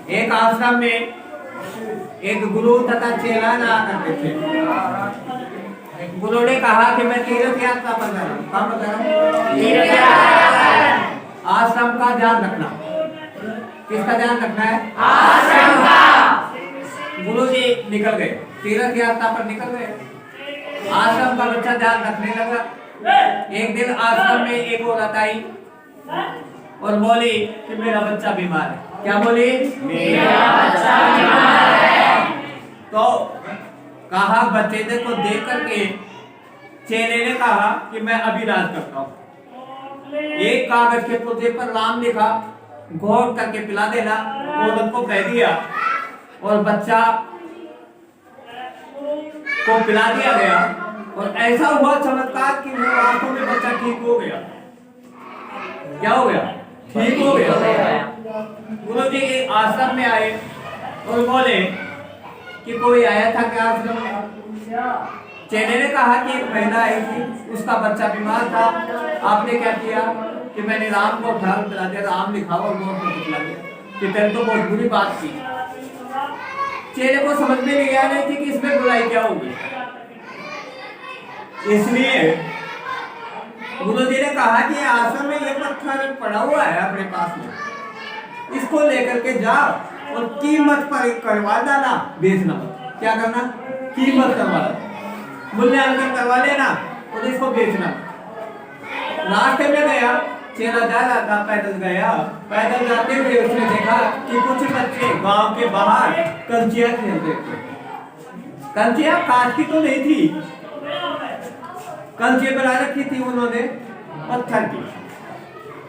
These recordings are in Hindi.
एक आश्रम में एक गुरु तथा चेला रहा करते थे। गुरु ने कहा कि मैं तीर्थ यात्रा पर जा रहा हूँ। कहाँ पर जा रहा हूँ? तीर्थ यात्रा। आश्रम का ध्यान रखना। किसका ध्यान रखना है? आश्रम का। गुरु जी निकल गए, तीर्थ यात्रा पर निकल गए। आश्रम का बच्चा ध्यान रखने लगा। एक दिन आश्रम में एक औरत आई और बोली कि मेरा बच्चा बीमार है। क्या बोली? मेरा बच्चा बीमार है। तो कहा, बच्चे को देख करके चेले ने कहा कि मैं अभी इलाज करता हूँ। एक कागज के पुर्जे पर नाम लिखा, घोट करके पिला देना। औरत को कह दिया और बच्चा को पिला दिया गया और ऐसा हुआ चमत्कार कि वो आंखों में बच्चा ठीक हो गया। क्या हो गया? ठीक हो गया। गुरु जी के आश्रम में आए और बोले कि कोई आया था क्या आश्रम में? चेले ने कहा कि एक महिला आई थी, उसका बच्चा बीमार था। आपने क्या किया कि मैंने राम को उठा पिला दिया, राम लिखा और मोर को पिला दिया। कि तेरे तो बहुत बुरी बात की। चेले को समझ में नहीं आ रही थी कि इसमें बुराई क्या होगी। इसलिए गुरु जी ने कहा कि आश्रम में ये पत्थर पड़ा हुआ है अपने पास में, इसको लेकर के जाओ और कीमत पर करवा डाला, बेचना मत। क्या करना? कीमत करवा, मूल्यांकन करवा लेना और इसको बेचना। रास्ते में गया, चेला जा रहा था, पैदल गया। पैदल जाते हुए उसने देखा कि कुछ बच्चे गांव के बाहर कंचिया खेल रहे थे। कंचिया काट की तो नहीं थी, कंचे बना रखी थी उन्होंने पत्थर की।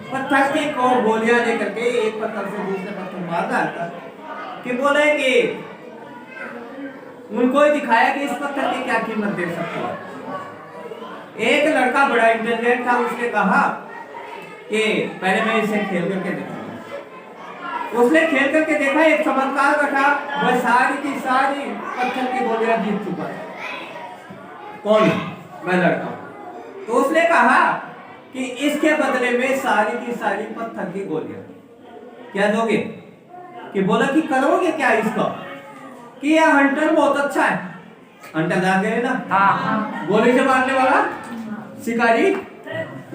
पत्थर की को गोलियां लेकर के एक पत्थर से दूसरे पत्थर मार डालता कि बोले कि उनको ही दिखाया कि इस पत्थर की क्या कीमत दे सकते हो। एक लड़का बड़ा इंटेलिजेंट था, उसने कहा कि पहले मैं इसे खेल करके देखूंगा। उसने खेल करके देखा, एक चमत्कार घटा, वह सारी की सारी पत्थर की गोलियां जीत चुका है। कौन? मैं लड़का। तो उसने कहा कि इसके बदले में सारी की सारी पत्थर की गोलियां क्या दोगे? कि बोला कि करोगे क्या इसका? कि यह हंटर बहुत अच्छा है। हंटर जान गए ना? हाँ। गोली से मारने वाला शिकारी।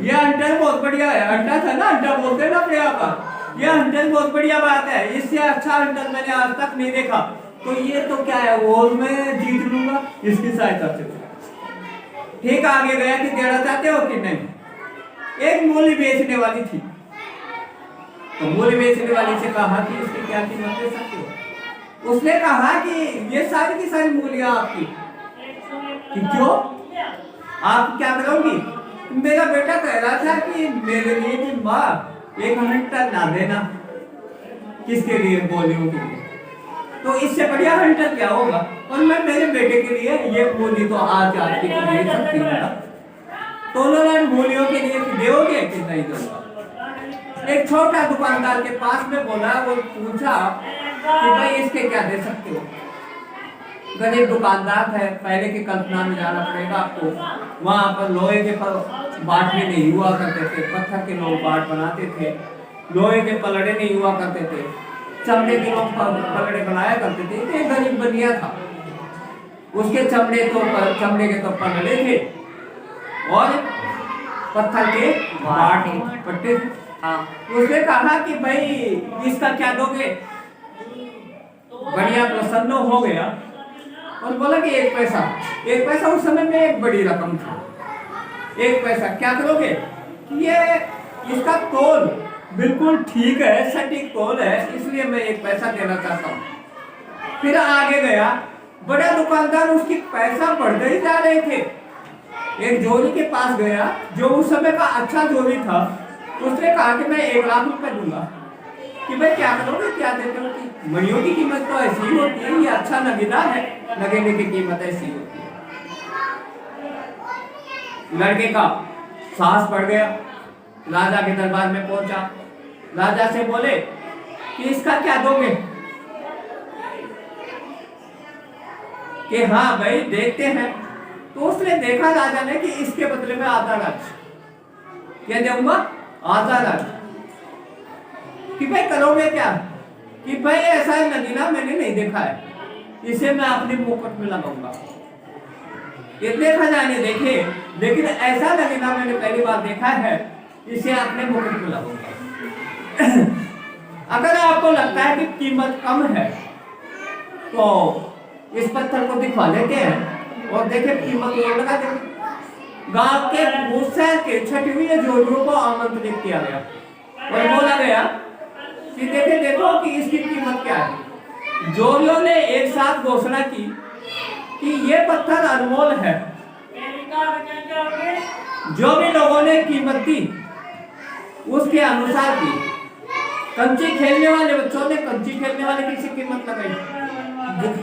यह हंटर बहुत बढ़िया है। हंटर था ना, हंटर बोलते ना अपने आप। यह हंटर बहुत बढ़िया बात है, इससे अच्छा हंटर मैंने आज तक नहीं देखा। तो ये तो क्या है, वो मैं जीत लूंगा इसकी सहायता से। ठीक आगे गया कि देना चाहते हो कि नहीं? एक मूली बेचने वाली थी, तो मूली बेचने वाली से कहा कि इसकी क्या कीमत दे सकते हो? उसने कहा कि ये सारी की सारी मूलियां आपकी। कि क्यों? आप क्या करोगी? मेरा बेटा कह रहा था कि मेरे लिए भी माँ एक हंटर ला देना। किसके लिए? गोलियों के लिए। तो इससे बढ़िया हंटर क्या होगा? और मैं मेरे बेटे के लिए ये मूली तो आज आपकी तो दे सकती हूँ ना। तो उन्होंने मूलियों के लिए दोगे कि नहीं दोगे? एक छोटा दुकानदार के पास में बोला, वो पूछा कि भाई इसके क्या दे सकते हो? गरीब दुकानदार है, पहले की कल्पना में जाना पड़ेगा आपको। वहां पर लोहे के बाट में नहीं हुआ करते थे, पत्थर के लोग बाट बनाते थे। लोहे के पलड़े नहीं हुआ करते थे, चमड़े के लोग पलड़े बनाया करते थे। एक गरीब बनिया था, उसके चमड़े के तो पलड़े थे और पत्थर के बाट पट्टे थे। उसने कहा कि भाई इसका क्या दोगे? बढ़िया प्रसन्न हो गया और बोला कि 1 पैसा। 1 पैसा उस समय में एक बड़ी रकम था। 1 पैसा क्या करोगे? ये इसका तोल बिल्कुल ठीक है, सटीक तोल है, इसलिए मैं 1 पैसा देना चाहता हूँ। फिर आगे गया, बड़ा दुकानदार, उसकी पैसा बढ़ते ही जा रहे थे। एक जोड़ी के पास गया जो उस समय का अच्छा जोड़ी था। उसने कहा कि मैं 1 लाख रुपए दूंगा। कि भाई क्या करोगे, क्या देते हो? कि मणियों की कीमत तो ऐसी ही होती है, ये अच्छा नगीना है, नगीने की कीमत ऐसी होती है। लड़के का साहस बढ़ गया, राजा के दरबार में पहुंचा। राजा से बोले कि इसका क्या दोगे? कि हाँ भाई देखते हैं। तो उसने देखा राजा ने कि इसके बदले में आधा राज्य। क्या दूंगा? आधा राज्य। कि भाई करोगे क्या? कि भाई ऐसा नगीना मैंने नहीं देखा है, इसे मैं अपने मुकुट में लगाऊंगा। इतने खजाने देखे लेकिन ऐसा नगीना मैंने पहली बार देखा है, इसे अपने मुकुट में लगाऊंगा। अगर आपको लगता है कि कीमत कम है तो इस पत्थर को दिखवा लेते हैं और देखे कीमत और लगा देंगे। गांव के मुसहर के 6वीं जोड़ियों को आमंत्रित किया गया और बोला गया कि देखो कि इसकी कीमत क्या है। जोड़ियों ने एक साथ घोषणा की कि ये पत्थर अनमोल है। जो भी लोगों ने कीमत दी उसके अनुसार दी। कंची खेलने वाले बच्चों ने कंची खेलने वाले की कीमत लगाई,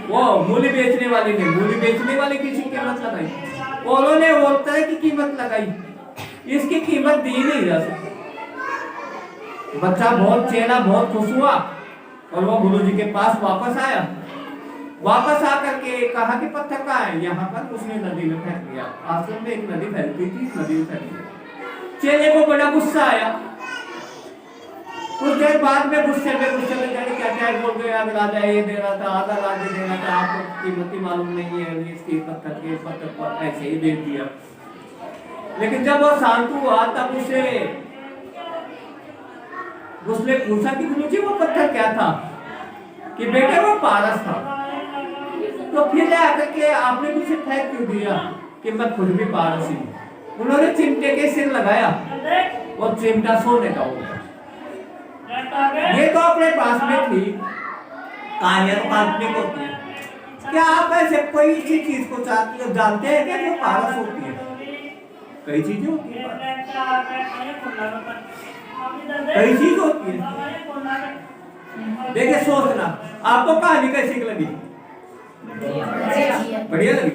वो मूली बेचने वाले ने मूली बेचने वाले की कीमत लगाई, औरों ने और तरह की कीमत लगाई। इसकी कीमत दी नहीं जा सकती। बच्चा चेला बहुत खुश हुआ और वो गुरुजी के पास वापस आया। वापस आकर के कहा कि पत्थर कहाँ है? यहाँ पर। उसने नदी में फेंक दिया। आश्रम में एक नदी फैलती थी, नदी में फेंक दिया। चेले को बड़ा गुस्सा आया। कुछ देर बाद में गुस्से में जाने क्या क्या बोल गया, राजा ये दे रहा था, आधा राज्य दे रहा था, आपको कीमती मालूम नहीं है, इसकी पत्थर पर ऐसे ही दे दिया। लेकिन जब वो शांत हुआ तब उसने पूछा कि गुरुजी वो पत्थर क्या था? कि बेटे वो पारस था। तो फिर आकर के आपने मुझे फेंक क्यों दिया? कि मैं खुद भी पारस ही हूं। उन्होंने चिमटे के सिर लगाया और चिमटा सोने का हो गया। ये तो अपने पास में थी, काल्पनिक होती है। क्या आप ऐसे कोई सी चीज को जानते हैं क्या जो पारस होती है? कई चीजें होती है, कई चीज होती है। देखिए सोचना, आपको कहानी कैसी लगी? बढ़िया लगी।